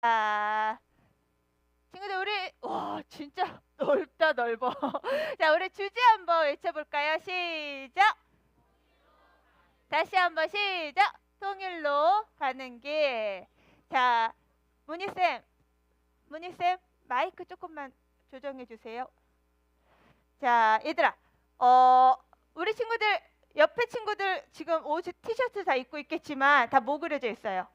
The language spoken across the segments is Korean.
자, 친구들 우리 와 진짜 넓다 넓어. 자, 우리 주제 한번 외쳐볼까요? 시작. 다시 한번 시작. 통일로 가는 길. 자, 문희쌤, 문희쌤 마이크 조금만 조정해 주세요. 자, 얘들아, 우리 친구들 옆에 친구들 지금 옷 티셔츠 다 입고 있겠지만 다 뭐 그려져 있어요?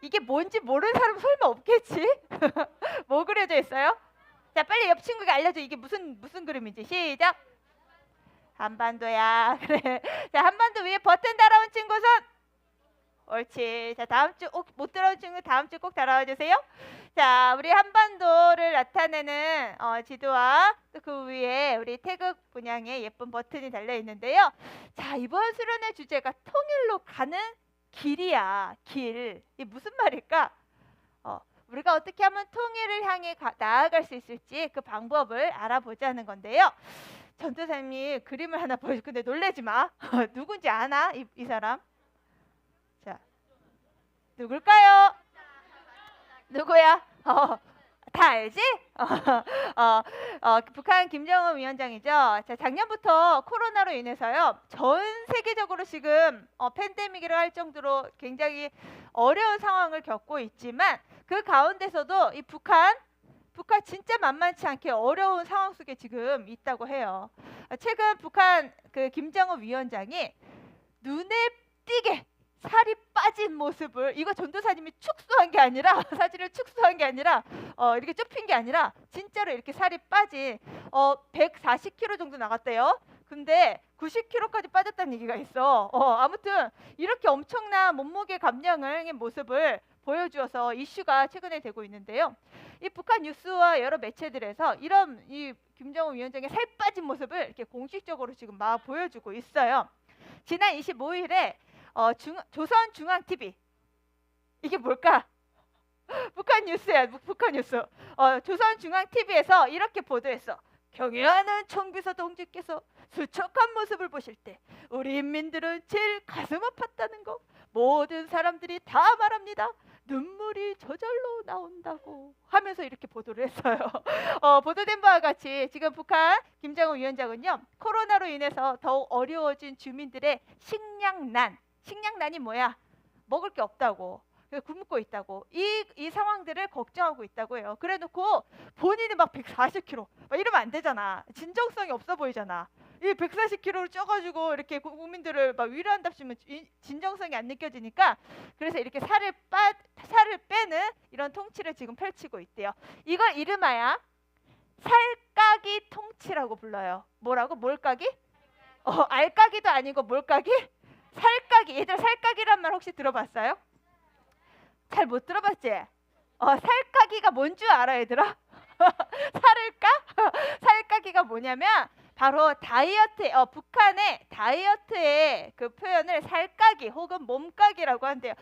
이게 뭔지 모르는 사람 설마 없겠지? 뭐 그려져 있어요? 자, 빨리 옆 친구가 알려줘. 이게 무슨 그림인지. 시작. 한반도야. 그래. 자, 한반도 위에 버튼 달아온 친구 손. 옳지. 자, 다음 주 못 들어온 친구 다음 주 꼭 달아와 주세요. 자, 우리 한반도를 나타내는 지도와 또 그 위에 우리 태극 분양의 예쁜 버튼이 달려 있는데요. 자, 이번 수련의 주제가 통일로 가는 길이야. 길. 이게 무슨 말일까? 우리가 어떻게 하면 통일을 향해 나아갈 수 있을지 그 방법을 알아보자는 건데요. 전도사님이 그림을 하나 보여줄 건데 놀래지 마. 누군지 아나? 이 사람? 자, 누굴까요? 누구야? 다 알지? 북한 김정은 위원장이죠. 자, 작년부터 코로나로 인해서요. 전 세계적으로 지금 팬데믹이라 할 정도로 굉장히 어려운 상황을 겪고 있지만 그 가운데서도 이 북한 진짜 만만치 않게 어려운 상황 속에 지금 있다고 해요. 최근 북한 그 김정은 위원장이 눈에 띄게 살이 빠진 모습을 이거 전도사님이 축소한 게 아니라 사진을 축소한 게 아니라 이렇게 좁힌 게 아니라 진짜로 이렇게 살이 빠진 140kg 정도 나갔대요. 근데 90kg까지 빠졌다는 얘기가 있어. 아무튼 이렇게 엄청난 몸무게 감량의 모습을 보여주어서 이슈가 최근에 되고 있는데요. 이 북한 뉴스와 여러 매체들에서 이런 이 김정은 위원장의 살 빠진 모습을 이렇게 공식적으로 지금 막 보여주고 있어요. 지난 25일에 조선중앙TV 이게 뭘까? 북한 뉴스야. 북한 뉴스. 조선중앙TV에서 이렇게 보도했어. 경애하는 총비서 동지께서 수척한 모습을 보실 때 우리 인민들은 제일 가슴 아팠다는 거 모든 사람들이 다 말합니다. 눈물이 저절로 나온다고 하면서 이렇게 보도를 했어요. 보도된 바와 같이 지금 북한 김정은 위원장은요. 코로나로 인해서 더욱 어려워진 주민들의 식량난이 뭐야? 먹을 게 없다고. 굶고 있다고 이 상황들을 걱정하고 있다고 해요. 그래놓고 본인이 막 140kg 막 이러면 안 되잖아. 진정성이 없어 보이잖아. 이 140kg를 쪄가지고 이렇게 국민들을 막 위로한답시면 진정성이 안 느껴지니까 그래서 이렇게 살을 빼는 이런 통치를 지금 펼치고 있대요. 이걸 이름하여 살까기 통치라고 불러요. 뭐라고? 뭘까기? 알까기도 아니고 뭘까기? 살까기. 얘들 살까기란 말 혹시 들어봤어요? 잘 못 들어봤지? 살까기가 뭔 줄 알아, 얘들아? 살을 까? 살까기가 뭐냐면 바로 다이어트, 북한의 다이어트의 그 표현을 살까기 혹은 몸까기라고 한대요.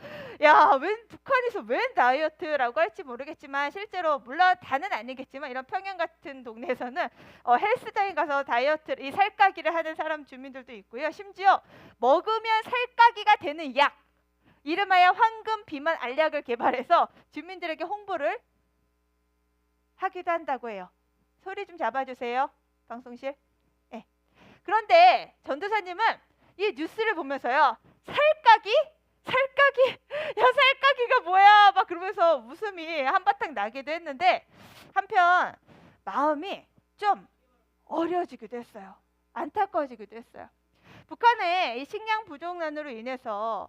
야, 북한에서 웬 다이어트라고 할지 모르겠지만 실제로 물론 다는 아니겠지만 이런 평양 같은 동네에서는 헬스장에 가서 다이어트, 이 살까기를 하는 사람 주민들도 있고요. 심지어 먹으면 살까기가 되는 약, 이름하여 황금 비만 알약을 개발해서 주민들에게 홍보를 하기도 한다고 해요. 소리 좀 잡아주세요. 방송실. 네. 그런데 전도사님은 이 뉴스를 보면서요. 살까기? 야, 살까기가 뭐야? 막 그러면서 웃음이 한바탕 나기도 했는데 한편 마음이 좀 어려워지기도 했어요. 안타까워지기도 했어요. 북한의 이 식량 부족난으로 인해서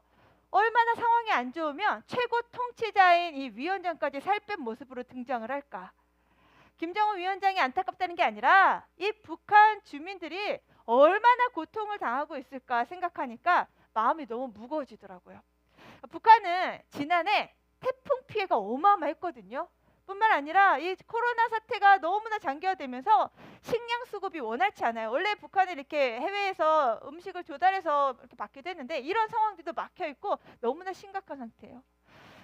얼마나 상황이 안 좋으면 최고 통치자인 이 위원장까지 살 뺀 모습으로 등장을 할까? 김정은 위원장이 안타깝다는 게 아니라 이 북한 주민들이 얼마나 고통을 당하고 있을까 생각하니까 마음이 너무 무거워지더라고요. 북한은 지난해 태풍 피해가 어마어마했거든요. 뿐만 아니라 이 코로나 사태가 너무나 장기화되면서 식량 수급이 원활치 않아요. 원래 북한은 이렇게 해외에서 음식을 조달해서 이렇게 받기도 했는데 이런 상황들도 막혀 있고 너무나 심각한 상태예요.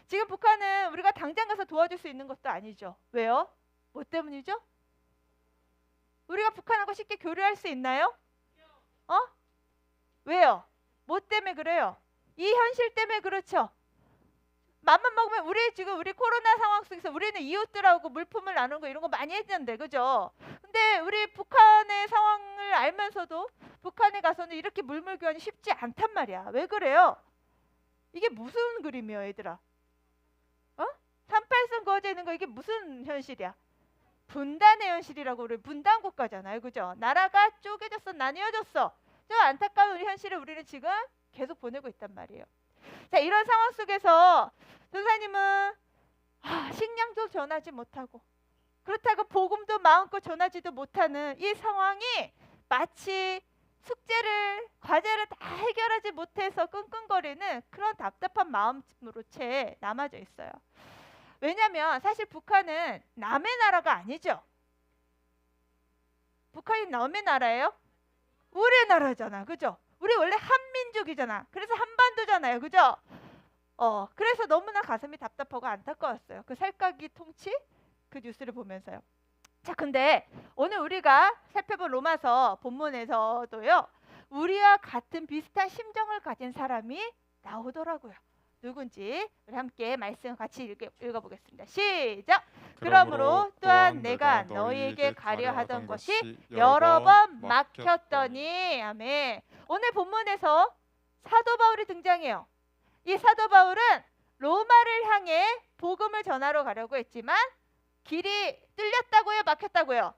지금 북한은 우리가 당장 가서 도와줄 수 있는 것도 아니죠. 왜요? 뭐 때문이죠? 우리가 북한하고 쉽게 교류할 수 있나요? 왜요? 뭐 때문에 그래요? 이 현실 때문에 그렇죠. 맘만 먹으면 우리 코로나 상황 속에서 우리는 이웃들하고 물품을 나누는 거 이런 거 많이 했는데 그죠? 근데 우리 북한의 상황을 알면서도 북한에 가서는 이렇게 물물 교환이 쉽지 않단 말이야. 왜 그래요? 이게 무슨 그림이에요, 얘들아? 3·8선 거제는 거 이게 무슨 현실이야? 분단의 현실이라고. 우리 분단 국가잖아요, 그죠? 나라가 쪼개졌어, 나뉘어졌어. 저 안타까운 우리 현실을 우리는 지금 계속 보내고 있단 말이에요. 자, 이런 상황 속에서 전사님은 식량도 전하지 못하고 그렇다고 복음도 마음껏 전하지도 못하는 이 상황이 마치 숙제를 과제를 다 해결하지 못해서 끙끙거리는 그런 답답한 마음으로 채 남아져 있어요. 왜냐하면 사실 북한은 남의 나라가 아니죠. 북한이 남의 나라예요? 우리 나라잖아, 그죠? 우리 원래 한민족이잖아. 그래서 한반도잖아요, 그죠? 그래서 너무나 가슴이 답답하고 안타까웠어요. 그 살까기 통치 그 뉴스를 보면서요. 자, 근데 오늘 우리가 살펴본 로마서 본문에서도요, 우리와 같은 비슷한 심정을 가진 사람이 나오더라고요. 누군지 우리 함께 말씀 같이 읽어보겠습니다. 시작! 그러므로 또한 내가 너희에게 가려 하던 것이 여러 번 막혔더니. 아멘. 오늘 본문에서 사도 바울이 등장해요. 이 사도 바울은 로마를 향해 복음을 전하러 가려고 했지만 길이 뚫렸다고요? 막혔다고요?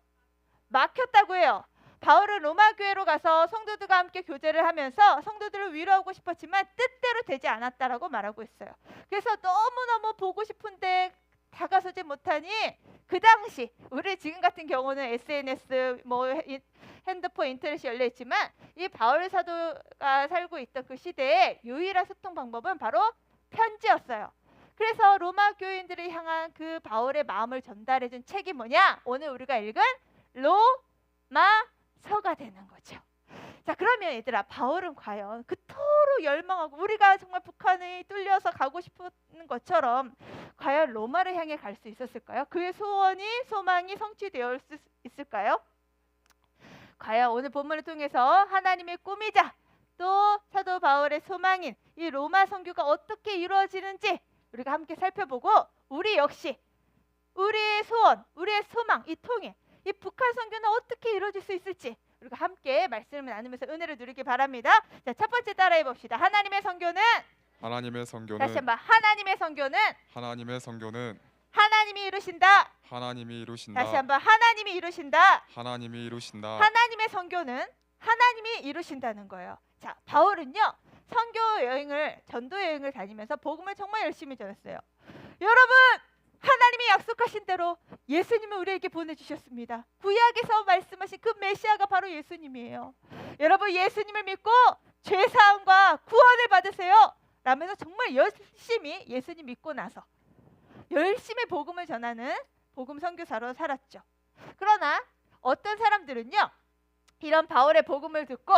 막혔다고 해요. 바울은 로마 교회로 가서 성도들과 함께 교제를 하면서 성도들을 위로하고 싶었지만 뜻대로 되지 않았다라고 말하고 있어요. 그래서 너무너무 보고 싶은데 다가서지 못하니 그 당시 우리 지금 같은 경우는 SNS 핸드폰 인터넷이 열려 있지만 이 바울 사도가 살고 있던 그 시대에 유일한 소통 방법은 바로 편지였어요. 그래서 로마 교인들을 향한 그 바울의 마음을 전달해준 책이 뭐냐? 오늘 우리가 읽은 로마서가 되는 거죠. 자, 그러면 얘들아, 바울은 과연 그토록 열망하고 우리가 정말 북한이 뚫려서 가고 싶은 것처럼 과연 로마를 향해 갈 수 있었을까요? 그의 소원이, 소망이 성취되어 있을까요? 과연 오늘 본문을 통해서 하나님의 꿈이자 또 사도 바울의 소망인 이 로마 선교가 어떻게 이루어지는지 우리가 함께 살펴보고 우리 역시 우리의 소원, 우리의 소망, 이 통일, 이 북한 선교는 어떻게 이루어질 수 있을지 우리가 함께 말씀을 나누면서 은혜를 누리기 바랍니다. 자, 첫 번째 따라해 봅시다. 하나님의 선교는 다시 한번 하나님의 선교는 하나님이 이루신다. 다시 한번 하나님이 이루신다. 하나님의 선교는 하나님이 이루신다는 거예요. 자, 바울은요 선교 여행을, 전도 여행을 다니면서 복음을 정말 열심히 전했어요. 여러분, 하나님이 약속하신 대로 예수님을 우리에게 보내주셨습니다. 구약에서 말씀하신 그 메시아가 바로 예수님이에요. 여러분, 예수님을 믿고 죄사함과 구원을 받으세요 라면서 정말 열심히 예수님 믿고 나서 열심히 복음을 전하는 복음 선교사로 살았죠. 그러나 어떤 사람들은요 이런 바울의 복음을 듣고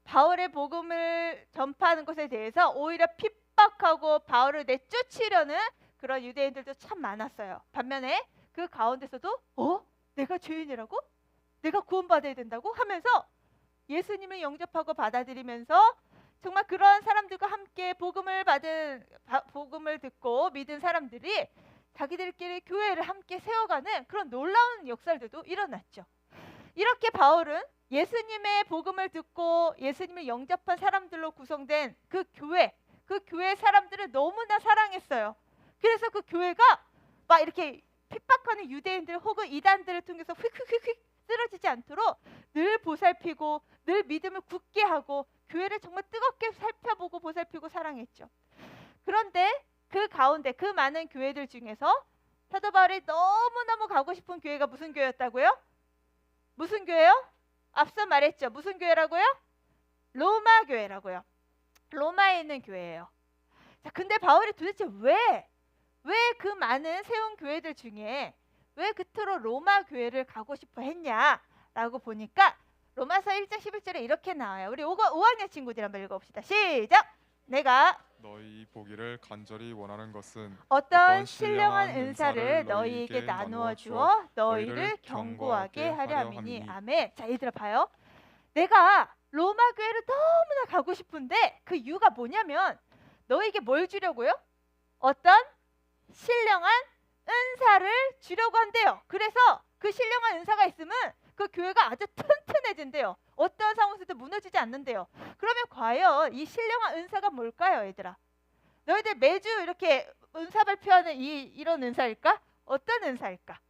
바울의 복음을 전파하는 것에 대해서 오히려 핍박하고 바울을 내쫓으려는 그런 유대인들도 참 많았어요. 반면에 그 가운데서도 내가 죄인이라고? 내가 구원받아야 된다고? 하면서 예수님을 영접하고 받아들이면서 정말 그런 사람들과 함께 복음을 듣고 믿은 사람들이 자기들끼리 교회를 함께 세워가는 그런 놀라운 역사들도 일어났죠. 이렇게 바울은 예수님의 복음을 듣고 예수님을 영접한 사람들로 구성된 그 교회 사람들을 너무나 사랑했어요. 그래서 그 교회가 막 이렇게 핍박하는 유대인들 혹은 이단들을 통해서 휙휙휙 쓰러지지 않도록 늘 보살피고 늘 믿음을 굳게 하고 교회를 정말 뜨겁게 살펴보고 보살피고 사랑했죠. 그런데 그 가운데 그 많은 교회들 중에서 사도 바울이 너무너무 가고 싶은 교회가 무슨 교회였다고요? 무슨 교회요? 앞서 말했죠. 무슨 교회라고요? 로마 교회라고요. 로마에 있는 교회예요. 자, 근데 바울이 도대체 왜 그 많은 세운 교회들 중에 왜 그토록 로마 교회를 가고 싶어 했냐라고 보니까 로마서 1장 11절에 이렇게 나와요. 우리 5학년 친구들 한번 읽어봅시다. 시작! 내가 너희 보기를 간절히 원하는 것은 어떤 신령한 은사를 너희에게 나누어 주어 너희를 견고하게 하려 함이니. 아멘. 자, 얘들아 봐요. 내가 로마 교회를 너무나 가고 싶은데 그 이유가 뭐냐면 너희에게 뭘 주려고요? 어떤 신령한 은사를 주려고 한대요. 그래서 그 신령한 은사가 있으면 그 교회가 아주 튼튼해진대요. 어떤 상황에서도 무너지지 않는데요. 그러면 과연 이 신령한 은사가 뭘까요, 얘들아? 너희들 매주 이렇게 은사 발표하는 이런 은사일까? 어떤 은사일까?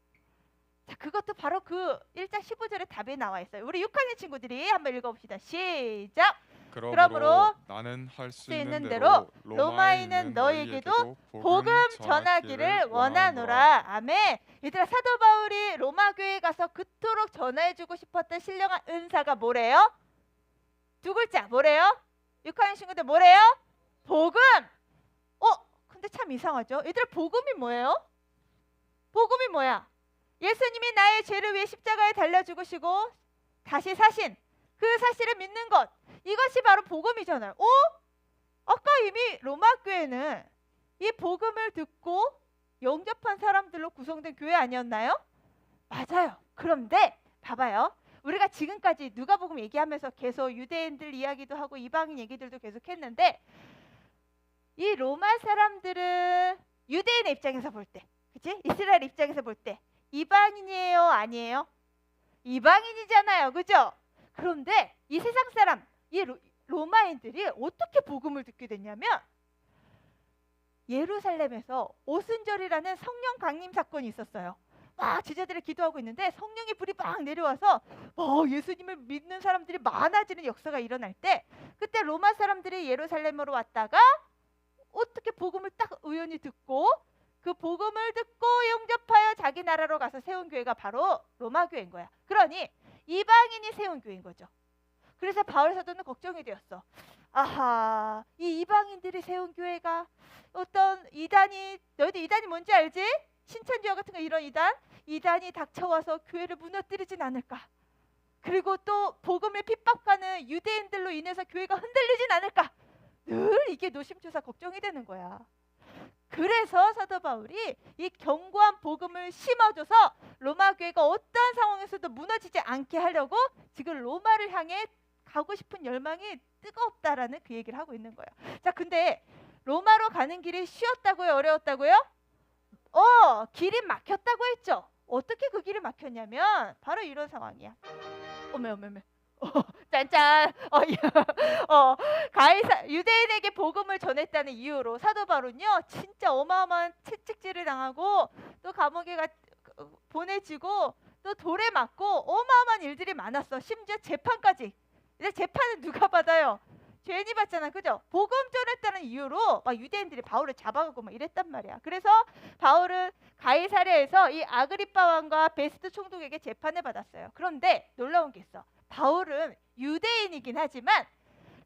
자, 그것도 바로 그 1장 15절에 답이 나와 있어요. 우리 6학년 친구들이 한번 읽어봅시다. 시작! 그러므로 나는 할 수 있는 대로 로마에 있는 너희에게도 복음 전하기를 원하노라. 아멘. 얘들아, 사도 바울이 로마 교회에 가서 그토록 전해주고 싶었던 신령한 은사가 뭐래요? 두 글자 뭐래요? 6학년 친구들 뭐래요? 복음. 근데 참 이상하죠? 얘들아, 복음이 뭐예요? 복음이 뭐야? 예수님이 나의 죄를 위해 십자가에 달려 죽으시고 다시 사신 그 사실을 믿는 것, 이것이 바로 복음이잖아요. 아까 이미 로마 교회는 이 복음을 듣고 영접한 사람들로 구성된 교회 아니었나요? 맞아요. 그런데 봐봐요. 우리가 지금까지 누가복음 얘기하면서 계속 유대인들 이야기도 하고 이방인 얘기들도 계속 했는데, 이 로마 사람들은 유대인의 입장에서 볼 때, 그치? 이스라엘 입장에서 볼 때 이방인이에요, 아니에요? 이방인이잖아요, 그죠? 그런데 이 세상 사람, 이 로마인들이 어떻게 복음을 듣게 됐냐면, 예루살렘에서 오순절이라는 성령 강림 사건이 있었어요. 막 제자들이 기도하고 있는데 성령의 불이 막 내려와서 예수님을 믿는 사람들이 많아지는 역사가 일어날 때, 그때 로마 사람들이 예루살렘으로 왔다가 어떻게 복음을 딱 우연히 듣고 그 복음을 듣고 영접하여 자기 나라로 가서 세운 교회가 바로 로마 교회인 거야. 그러니 이방인이 세운 교회인 거죠. 그래서 바울 사도는 걱정이 되었어. 아하, 이 이방인들이 세운 교회가 어떤 이단이, 너희들 이단이 뭔지 알지? 신천지와 같은 거, 이런 이단이 닥쳐와서 교회를 무너뜨리진 않을까? 그리고 또 복음에 핍박하는 유대인들로 인해서 교회가 흔들리진 않을까? 늘 이게 노심초사 걱정이 되는 거야. 그래서 사도 바울이 이 견고한 복음을 심어줘서 로마 교회가 어떤 상황에서도 무너지지 않게 하려고 지금 로마를 향해 가고 싶은 열망이 뜨겁다라는 그 얘기를 하고 있는 거예요. 자, 근데 로마로 가는 길이 쉬웠다고요, 어려웠다고요? 길이 막혔다고 했죠. 어떻게 그 길이 막혔냐면 바로 이런 상황이야. 어메. 짠짠. 유대인에게 복음을 전했다는 이유로 사도 바울은요, 진짜 어마어마한 채찍질을 당하고 또 감옥에 보내지고 또 돌에 맞고 어마어마한 일들이 많았어. 심지어 재판까지. 근데 재판은 누가 받아요? 죄인이 받잖아, 그죠? 복음 전했다는 이유로 막 유대인들이 바울을 잡아가고 막 이랬단 말이야. 그래서 바울은 가이사랴에서 이 아그리빠 왕과 베스트 총독에게 재판을 받았어요. 그런데 놀라운 게 있어. 바울은 유대인이긴 하지만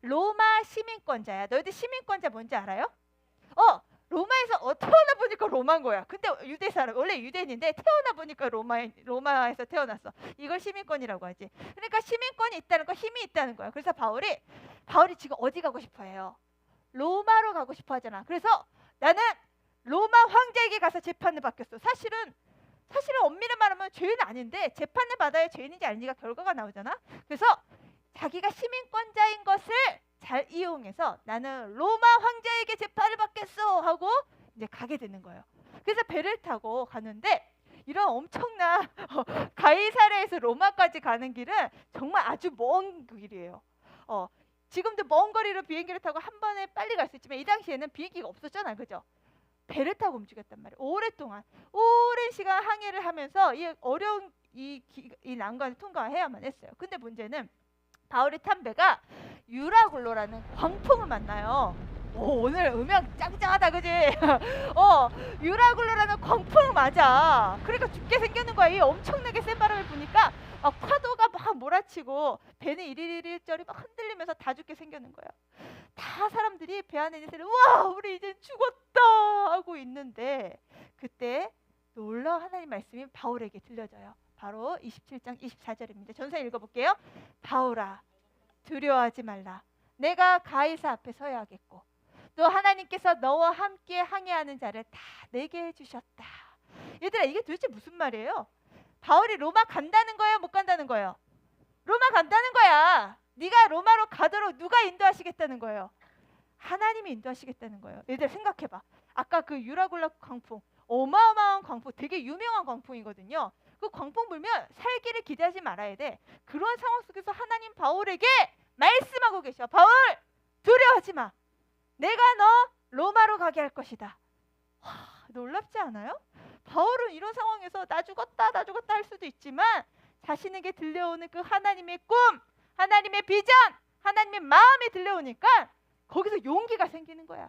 로마 시민권자야. 너희들 시민권자 뭔지 알아요? 로마에서 태어나 보니까 로마인 거야. 근데 유대 사람, 원래 유대인인데 태어나 보니까 로마에서 태어났어. 이걸 시민권이라고 하지. 그러니까 시민권이 있다는 거, 힘이 있다는 거야. 그래서 바울이 지금 어디 가고 싶어 해요? 로마로 가고 싶어 하잖아. 그래서 나는 로마 황제에게 가서 재판을 받겠어. 사실은 엄밀히 말하면 죄인은 아닌데 재판을 받아야 죄인인지 아닌지가 결과가 나오잖아. 그래서 자기가 시민권자인 것을 잘 이용해서 나는 로마 황제에게 재판을 받겠어 하고 이제 가게 되는 거예요. 그래서 배를 타고 가는데 이런 엄청난 가이사랴에서 로마까지 가는 길은 정말 아주 먼 길이에요. 지금도 먼 거리로 비행기를 타고 한 번에 빨리 갈 수 있지만 이 당시에는 비행기가 없었잖아요, 그죠? 배를 타고 움직였단 말이에요. 오랜 시간 항해를 하면서 이 어려운 이 난관을 통과해야만 했어요. 근데 문제는 바울이 탄 배가 유라굴로라는 광풍을 만나요. 오늘 음향 짱짱하다, 그지? 유라굴로라는 광풍을 맞아. 그러니까 죽게 생기는 거야. 이 엄청나게 센 바람을 부니까 파도가 막 몰아치고 배는 이리저리 막 흔들리면서 다 죽게 생기는 거야. 다 사람들이 배 안에 있는 사람이 와, 우리 이제 죽었다 하고 있는데 그때 놀라운 하나님 말씀이 바울에게 들려져요. 바로 27장 24절입니다. 전서 읽어볼게요. 바울아, 두려워하지 말라. 내가 가이사 앞에 서야 하겠고 또 하나님께서 너와 함께 항해하는 자를 다 내게 해주셨다. 얘들아, 이게 도대체 무슨 말이에요? 바울이 로마 간다는 거예요, 못 간다는 거예요? 로마 간다는 거야. 네가 로마로 가도록 누가 인도하시겠다는 거예요? 하나님이 인도하시겠다는 거예요. 얘들아, 생각해봐. 아까 그 유라굴라 광풍, 어마어마한 광풍, 되게 유명한 광풍이거든요. 그 광풍 불면 살기를 기대하지 말아야 돼. 그런 상황 속에서 하나님 바울에게 말씀하고 계셔. 바울, 두려워하지 마. 내가 너 로마로 가게 할 것이다. 와, 놀랍지 않아요? 바울은 이런 상황에서 나 죽었다 할 수도 있지만 자신에게 들려오는 그 하나님의 꿈, 하나님의 비전, 하나님의 마음이 들려오니까 거기서 용기가 생기는 거야.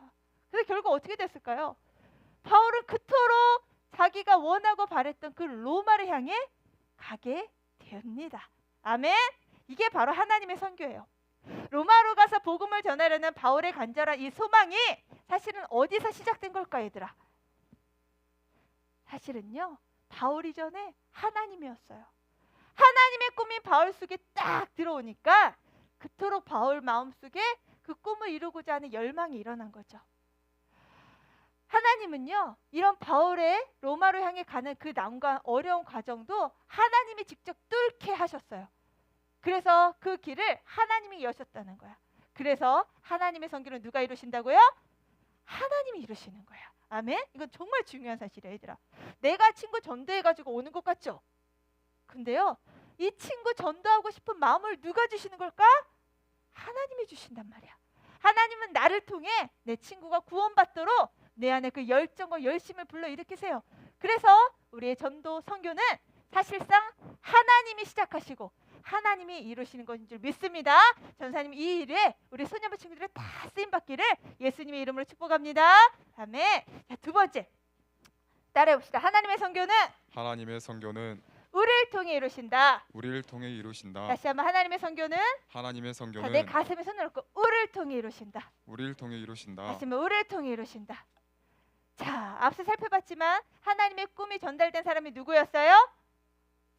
그래서 결국 어떻게 됐을까요? 바울은 그토록 자기가 원하고 바랬던 그 로마를 향해 가게 됩니다. 아멘. 이게 바로 하나님의 선교예요. 로마로 가서 복음을 전하려는 바울의 간절한 이 소망이 사실은 어디서 시작된 걸까, 얘들아? 사실은요, 바울 이전에 하나님이었어요. 하나님의 꿈이 바울 속에 딱 들어오니까 그토록 바울 마음속에 그 꿈을 이루고자 하는 열망이 일어난 거죠. 하나님은요, 이런 바울의 로마로 향해 가는 그 난관, 어려운 과정도 하나님이 직접 뚫게 하셨어요. 그래서 그 길을 하나님이 여셨다는 거야. 그래서 하나님의 선교를 누가 이루신다고요? 하나님이 이루시는 거야. 아멘? 이건 정말 중요한 사실이에요, 얘들아. 내가 친구 전도해가지고 오는 것 같죠? 근데요, 이 친구 전도하고 싶은 마음을 누가 주시는 걸까? 하나님이 주신단 말이야. 하나님은 나를 통해 내 친구가 구원받도록 내 안에 그 열정과 열심을 불러일으키세요. 그래서 우리의 전도 선교는 사실상 하나님이 시작하시고 하나님이 이루시는 것인 줄 믿습니다. 전사님 이 일에 우리 소녀부 친구들이 다 쓰임받기를 예수님의 이름으로 축복합니다. 아멘. 자, 두 번째 따라해봅시다. 하나님의 선교는 우리를 통해 이루신다. 우리를 통해 이루신다. 다시 한번 하나님의 선교는 하나님의 자, 내 선교는 가슴에 손을 얹고 우리를 통해 이루신다. 우리를 통해 이루신다. 다시 한번 우리를 통해 이루신다. 자, 앞서 살펴봤지만 하나님의 꿈이 전달된 사람이 누구였어요?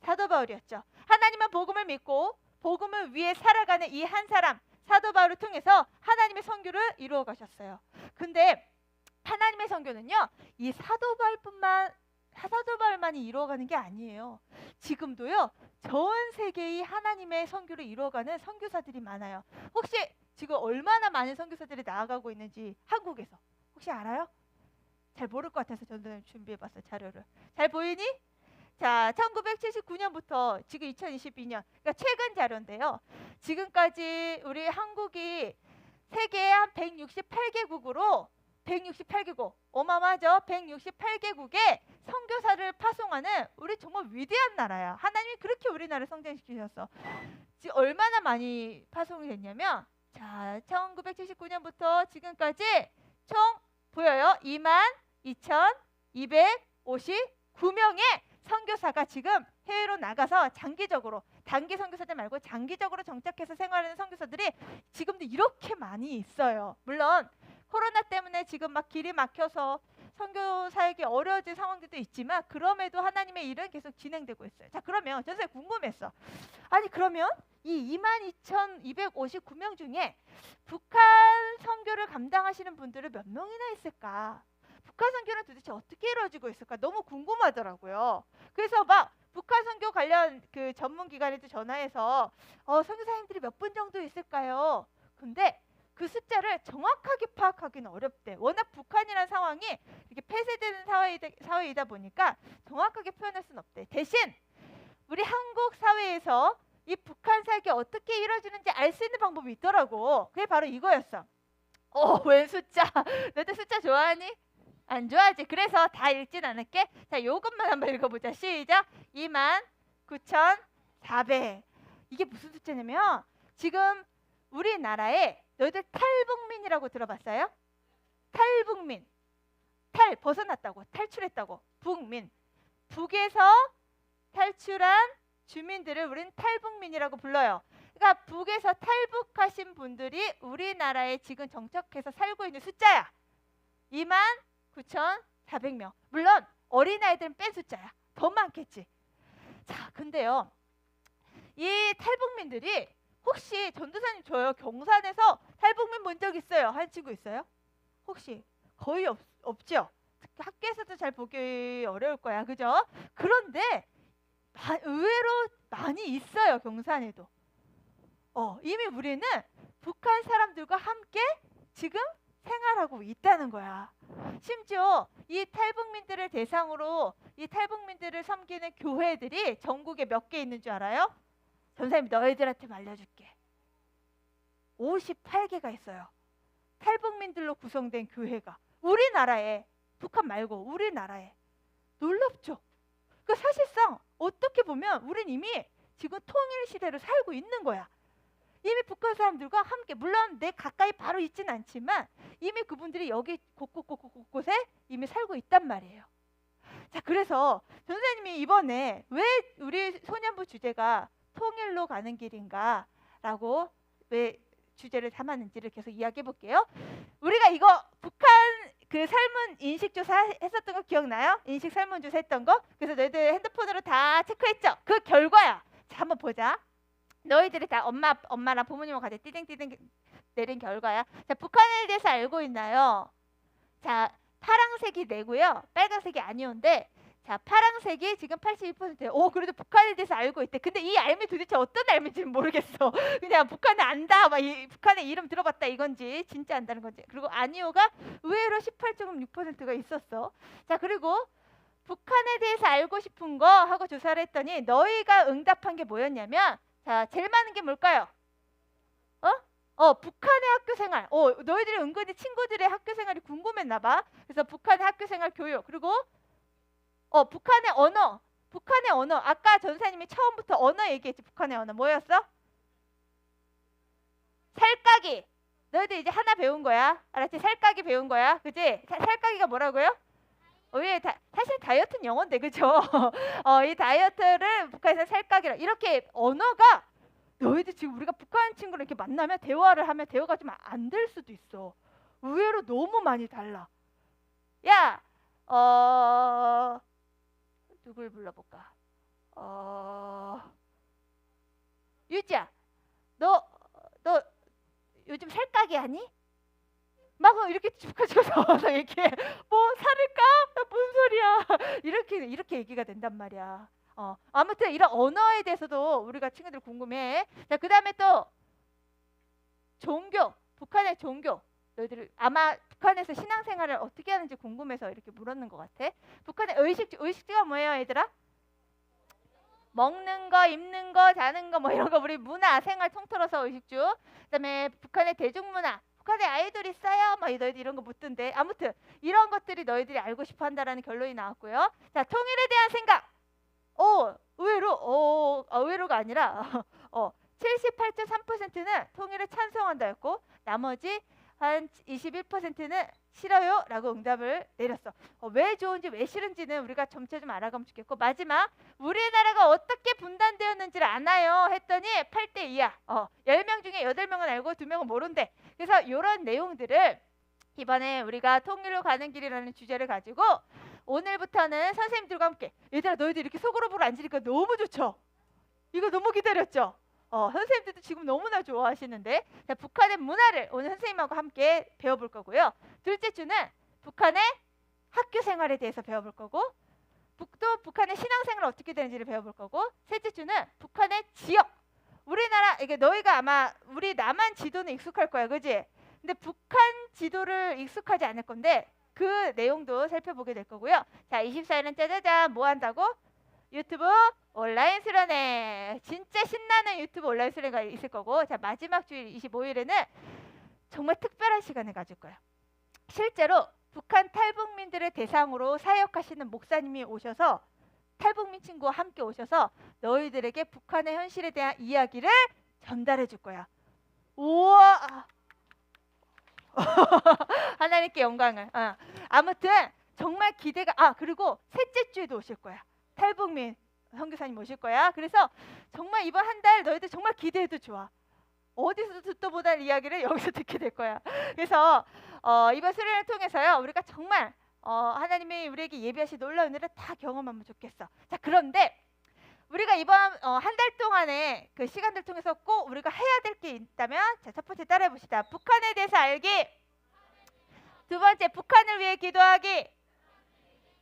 사도 바울이었죠. 하나님은 복음을 믿고 복음을 위해 살아가는 이 한 사람 사도 바울을 통해서 하나님의 선교를 이루어 가셨어요. 근데 하나님의 선교는요, 이 사도 바울만이 이루어가는 게 아니에요. 지금도요, 전 세계의 하나님의 선교를 이루어가는 선교사들이 많아요. 혹시 지금 얼마나 많은 선교사들이 나아가고 있는지 한국에서 혹시 알아요? 잘 모를 것 같아서 저는 준비해봤어요, 자료를. 잘 보이니? 자, 1979년부터 지금 2022년, 그러니까 최근 자료인데요. 지금까지 우리 한국이 세계 한 168개국으로 168개국, 어마어마하죠? 168개국에 선교사를 파송하는 우리 정말 위대한 나라야. 하나님이 그렇게 우리나라를 성장시키셨어. 지금 얼마나 많이 파송이 됐냐면, 자, 1979년부터 지금까지 총 보여요? 22,259명의 선교사가 지금 해외로 나가서 장기적으로, 단기 선교사들 말고 장기적으로 정착해서 생활하는 선교사들이 지금도 이렇게 많이 있어요. 물론 코로나 때문에 지금 막 길이 막혀서 선교 사역이 어려워진 상황들도 있지만 그럼에도 하나님의 일은 계속 진행되고 있어요. 자, 그러면 전세 궁금했어. 아니 그러면 이 22,259명 중에 북한 선교를 감당하시는 분들은 몇 명이나 있을까? 북한 선교는 도대체 어떻게 이루어지고 있을까? 너무 궁금하더라고요. 그래서 막 북한 선교 관련 그 전문 기관에도 전화해서 선교사님들이 몇 분 정도 있을까요? 근데 그 숫자를 정확하게 파악하기는 어렵대. 워낙 북한이라는 상황이 이렇게 폐쇄되는 사회이다 보니까 정확하게 표현할 수는 없대. 대신 우리 한국 사회에서 이 북한 사역이 어떻게 이루어지는지 알 수 있는 방법이 있더라고. 그게 바로 이거였어. 웬 숫자? 너도 숫자 좋아하니? 안 좋아하지. 그래서 다 읽진 않을게. 자, 요것만 한번 읽어보자. 시작. 29,400. 이게 무슨 숫자냐면 지금 우리나라에 너희들 탈북민이라고 들어봤어요? 탈북민. 탈 벗어났다고, 탈출했다고. 북민. 북에서 탈출한 주민들을 우리는 탈북민이라고 불러요. 그러니까 북에서 탈북하신 분들이 우리나라에 지금 정착해서 살고 있는 숫자야. 29,400명. 물론 어린아이들은 뺀 숫자야. 더 많겠지. 자, 근데요, 이 탈북민들이 혹시 전도사님 저요 경산에서 탈북민 본 적 있어요? 하는 친구 있어요? 혹시? 거의 없죠? 학교에서도 잘 보기 어려울 거야, 그죠? 그런데 의외로 많이 있어요, 경산에도. 이미 우리는 북한 사람들과 함께 지금 생활하고 있다는 거야. 심지어 이 탈북민들을 대상으로 이 탈북민들을 섬기는 교회들이 전국에 몇 개 있는 줄 알아요? 전사님 너희들한테 알려줄게. 58개가 있어요. 탈북민들로 구성된 교회가 우리나라에, 북한 말고 우리나라에. 놀랍죠? 그 사실상 어떻게 보면 우린 이미 지금 통일 시대를 살고 있는 거야. 이미 북한 사람들과 함께, 물론 내 가까이 바로 있진 않지만 이미 그분들이 여기 곳곳에 이미 살고 있단 말이에요. 자, 그래서 전사님이 이번에 왜 우리 소년부 주제가 통일로 가는 길인가 라고 왜 주제를 삼았는지를 계속 이야기해 볼게요. 우리가 이거 북한 그 설문 인식조사 했었던 거 기억나요? 인식 설문조사 했던 거? 그래서 너희들 핸드폰으로 다 체크했죠? 그 결과야. 자, 한번 보자. 너희들이 다 엄마랑 부모님하고 같이 띠딩띠딩 내린 결과야. 자, 북한에 대해서 알고 있나요? 자, 파란색이 네고요. 빨간색이 아니온데, 자, 파란색이 지금 82%예요. 오, 그래도 북한에 대해서 알고 있대. 근데 이 알미 도대체 어떤 알미인지는 모르겠어. 그냥 북한을 안다, 막 북한의 이름 들어봤다 이건지 진짜 안다는 건지. 그리고 아니오가 의외로 18.6%가 있었어. 자, 그리고 북한에 대해서 알고 싶은 거 하고 조사를 했더니 너희가 응답한 게 뭐였냐면, 자, 제일 많은 게 뭘까요? 북한의 학교 생활. 너희들이 은근히 친구들의 학교 생활이 궁금했나 봐. 그래서 북한의 학교 생활 교육. 그리고 북한의 언어. 북한의 언어. 아까 전사님이 처음부터 언어 얘기했지. 북한의 언어 뭐였어? 살까기. 너희들 이제 하나 배운 거야. 알았지? 살까기 배운 거야. 그치? 살까기가 뭐라고요? 사실 다이어트는 영어인데, 그죠? 이 다이어트를 북한에서 살까기라. 이렇게 언어가, 너희들 지금 우리가 북한 친구를 이렇게 만나면 대화를 하면 대화가 좀 안 될 수도 있어. 의외로 너무 많이 달라. 야, 누굴 불러볼까? 유지야, 너 요즘 살까기 하니? 막 이렇게 집가져서 얘기해. 뭐 살을까? 무슨 소리야? 이렇게 얘기가 된단 말이야. 아무튼 이런 언어에 대해서도 우리가 친구들 궁금해. 자, 그다음에 또 종교, 북한의 종교. 너희들 아마 북한에서 신앙생활을 어떻게 하는지 궁금해서 이렇게 물었는 것 같아. 북한의 의식주가 뭐예요, 얘들아? 먹는 거, 입는 거, 자는 거, 뭐 이런 거. 우리 문화, 생활 통틀어서 의식주. 그다음에 북한의 대중문화. 북한에 아이돌 있어요? 막 너희들 이런 거 묻던데. 아무튼 이런 것들이 너희들이 알고 싶어 한다라는 결론이 나왔고요. 자, 통일에 대한 생각. 의외로가 아니라 78.3%는 통일을 찬성한다였고, 나머지 한 21%는 싫어요 라고 응답을 내렸어. 왜 좋은지 왜 싫은지는 우리가 점차 좀 알아가면 좋겠고, 마지막 우리나라가 어떻게 분단되었는지를 아나요? 했더니 8대 2야. 10명 중에 8명은 알고 2명은 모른대. 그래서 이런 내용들을 이번에 우리가 통일로 가는 길이라는 주제를 가지고 오늘부터는 선생님들과 함께, 얘들아 너희들 이렇게 속으로 보러 앉으니까 너무 좋죠? 이거 너무 기다렸죠? 선생님들도 지금 너무나 좋아하시는데, 자, 북한의 문화를 오늘 선생님하고 함께 배워볼 거고요. 둘째 주는 북한의 학교 생활에 대해서 배워볼 거고, 또 북한의 신앙생활 어떻게 되는지를 배워볼 거고, 셋째 주는 북한의 지역. 우리나라, 이게 너희가 아마 우리 남한 지도는 익숙할 거야, 그지? 근데 북한 지도를 익숙하지 않을 건데 그 내용도 살펴보게 될 거고요. 자, 24일은 짜자잔 뭐 한다고? 유튜브 온라인 수련회. 진짜 신나는 유튜브 온라인 수련회가 있을 거고, 자, 마지막 주일 25일에는 정말 특별한 시간을 가질 거야. 실제로 북한 탈북민들을 대상으로 사역하시는 목사님이 오셔서 탈북민 친구와 함께 오셔서 너희들에게 북한의 현실에 대한 이야기를 전달해 줄 거야. 우와! 하나님께 영광을. 아무튼 정말 기대가. 그리고 셋째 주에도 오실 거야. 탈북민 선교사님 오실 거야. 그래서 정말 이번 한 달 너희들 정말 기대해도 좋아. 어디서 듣도 못할 이야기를 여기서 듣게 될 거야. 그래서 이번 수련을 통해서요, 우리가 정말 하나님이 우리에게 예비하신 놀라운 은혜를 다 경험하면 좋겠어. 자, 그런데 우리가 이번 한 달 동안의 그 시간들 통해서 꼭 우리가 해야 될 게 있다면, 자, 첫 번째 따라해 봅시다. 북한에 대해서 알기. 두 번째, 북한을 위해 기도하기.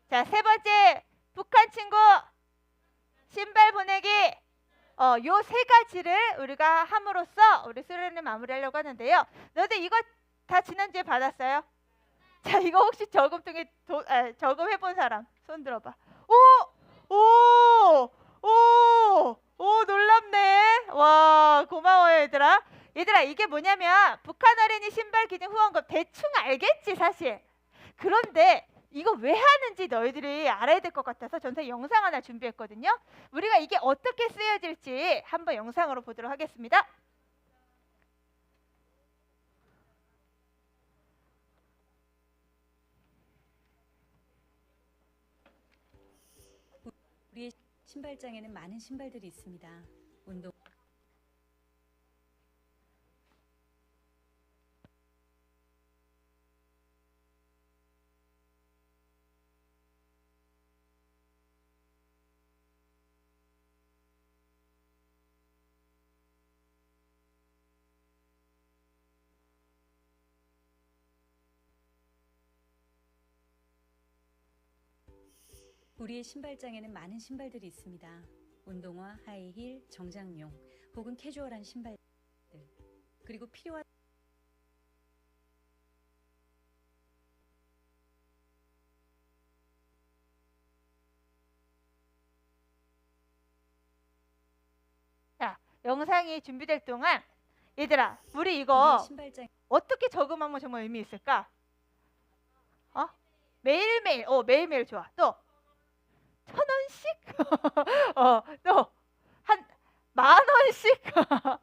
자, 세 번째, 북한 친구 신발 보내기. 요 세 가지를 우리가 함으로써 우리 수련을 마무리하려고 하는데요. 너희들 이거 다 지난주에 받았어요? 자, 이거 혹시 저금통에 저금해본 사람 손 들어봐. 오! 오! 오! 오, 놀랍네. 와, 고마워요, 얘들아. 얘들아, 이게 뭐냐면 북한 어린이 신발 기증 후원금 대충 알겠지, 사실. 그런데 이거 왜 하는지 너희들이 알아야 될 것 같아서 전생 영상 하나 준비했거든요. 우리가 이게 어떻게 쓰여질지 한번 영상으로 보도록 하겠습니다. 우리의 신발장에는 많은 신발들이 있습니다. 운동 우리의 신발장에는 많은 신발들이 있습니다. 운동화, 하이힐, 정장용 혹은 캐주얼한 신발들 그리고 필요한 자, 영상이 준비될 동안 얘들아, 우리 우리의 이거 신발장 어떻게 저금하면 정말 의미 있을까? 매일매일, 매일매일 좋아. 또 1,000원씩? 또 한 10,000원씩?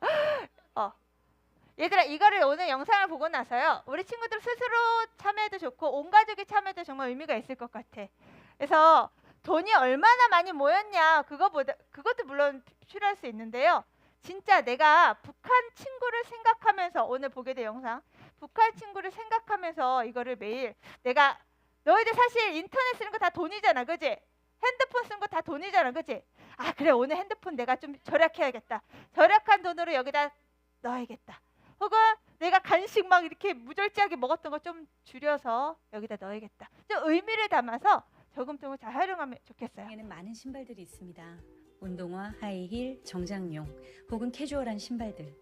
얘들아, 이거를 오늘 영상을 보고 나서요, 우리 친구들 스스로 참여해도 좋고 온 가족이 참여해도 정말 의미가 있을 것 같아. 그래서 돈이 얼마나 많이 모였냐, 그것도 물론 필요할 수 있는데요. 진짜 내가 북한 친구를 생각하면서 오늘 보게 될 영상, 북한 친구를 생각하면서 이거를 매일 내가, 너희들 사실 인터넷 쓰는 거 다 돈이잖아, 그지? 핸드폰 쓰는 거 다 돈이잖아, 그지? 아, 그래, 오늘 핸드폰 내가 좀 절약해야겠다. 절약한 돈으로 여기다 넣어야겠다. 혹은 내가 간식 막 이렇게 무절제하게 먹었던 거 좀 줄여서 여기다 넣어야겠다. 좀 의미를 담아서 저금통을 잘 활용하면 좋겠어요. 에는 많은 신발들이 있습니다. 운동화, 하이힐, 정장용 혹은 캐주얼한 신발들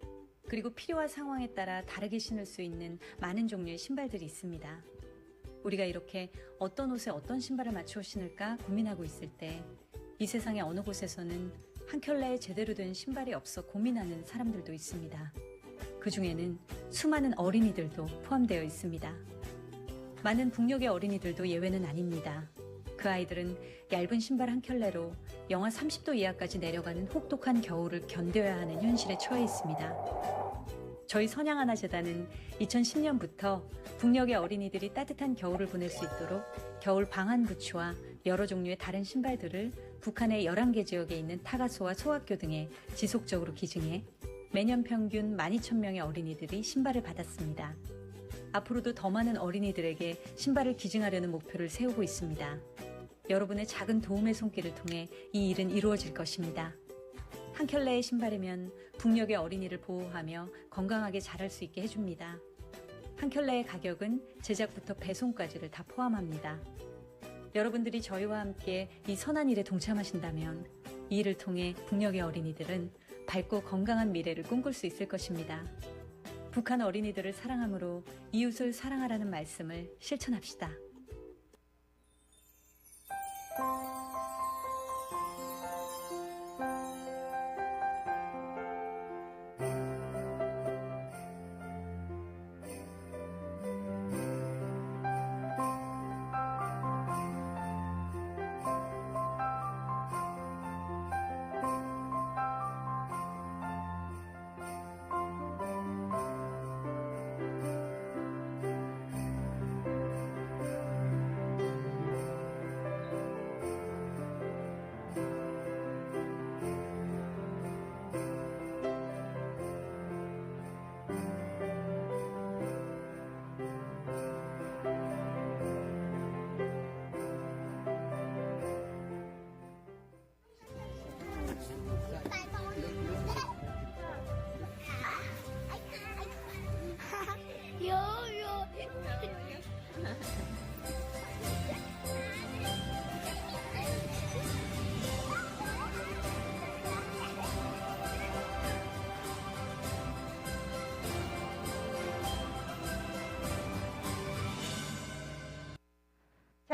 그리고 필요한 상황에 따라 다르게 신을 수 있는 많은 종류의 신발들이 있습니다. 우리가 이렇게 어떤 옷에 어떤 신발을 맞추어 신을까 고민하고 있을 때 이 세상의 어느 곳에서는 한 켤레에 제대로 된 신발이 없어 고민하는 사람들도 있습니다. 그 중에는 수많은 어린이들도 포함되어 있습니다. 많은 북녘의 어린이들도 예외는 아닙니다. 그 아이들은 얇은 신발 한 켤레로 영하 30도 이하까지 내려가는 혹독한 겨울을 견뎌야 하는 현실에 처해 있습니다. 저희 선양하나재단은 2010년부터 북녘의 어린이들이 따뜻한 겨울을 보낼 수 있도록 겨울 방한 부츠와 여러 종류의 다른 신발들을 북한의 11개 지역에 있는 타가소와 소학교 등에 지속적으로 기증해 매년 평균 12,000명의 어린이들이 신발을 받았습니다. 앞으로도 더 많은 어린이들에게 신발을 기증하려는 목표를 세우고 있습니다. 여러분의 작은 도움의 손길을 통해 이 일은 이루어질 것입니다. 한 켤레의 신발이면 북녘의 어린이를 보호하며 건강하게 자랄 수 있게 해줍니다. 한 켤레의 가격은 제작부터 배송까지를 다 포함합니다. 여러분들이 저희와 함께 이 선한 일에 동참하신다면 이 일을 통해 북녘의 어린이들은 밝고 건강한 미래를 꿈꿀 수 있을 것입니다. 북한 어린이들을 사랑함으로 이웃을 사랑하라는 말씀을 실천합시다.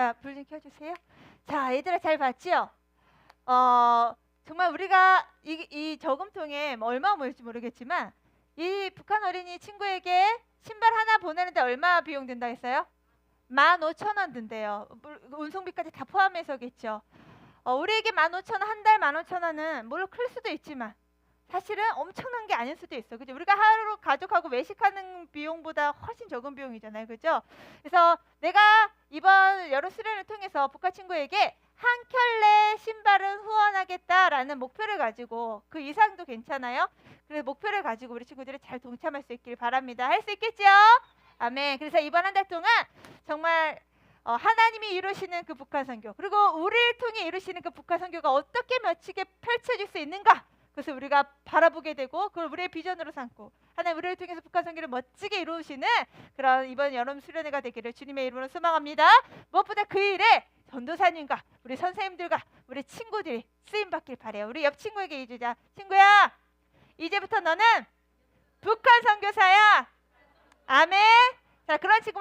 자, 불 좀 켜주세요. 자, 얘들아 잘 봤지요? 정말 우리가 이 저금통에 뭐 얼마 모일지 모르겠지만 이 북한 어린이 친구에게 신발 하나 보내는데 얼마 비용 든다 했어요? 15,000원 든대요. 운송비까지 다 포함해서겠죠. 우리에게 15,000원, 한 달 15,000원은 물론 클 수도 있지만 사실은 엄청난 게 아닐 수도 있어. 그죠? 우리가 하루 가족하고 외식하는 비용보다 훨씬 적은 비용이잖아요. 그죠? 그래서 내가 이번 여름 수련을 통해서 북한 친구에게 한 켤레 신발은 후원하겠다라는 목표를 가지고 그 이상도 괜찮아요. 그래서 목표를 가지고 우리 친구들이 잘 동참할 수 있길 바랍니다. 할 수 있겠죠? 아멘. 그래서 이번 한 달 동안 정말 하나님이 이루시는 그 북한 선교 그리고 우리를 통해 이루시는 그 북한 선교가 어떻게 멋지게 펼쳐질 수 있는가 그것을 우리가 바라보게 되고 그걸 우리의 비전으로 삼고 하나님 우리를 통해서 북한 선교를 멋지게 이루시는 그런 이번 여름 수련회가 되기를 주님의 이름으로 소망합니다. 무엇보다 그 일에 전도사님과 우리 선생님들과 우리 친구들이 쓰임받길 바래요. 우리 옆 친구에게 이주자. 친구야, 이제부터 너는 북한 선교사야. 아멘. 자, 그런 친구